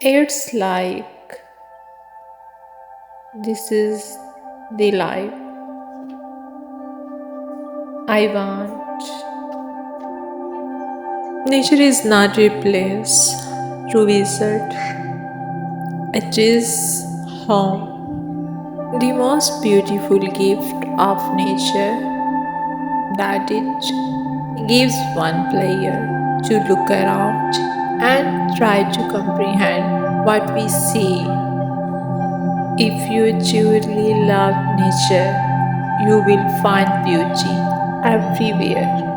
It's like this is the life I want. Nature is not a place to visit, it is home. The most beautiful gift of nature that it gives one player to look around and try to comprehend what we see. If you truly love nature, you will find beauty everywhere.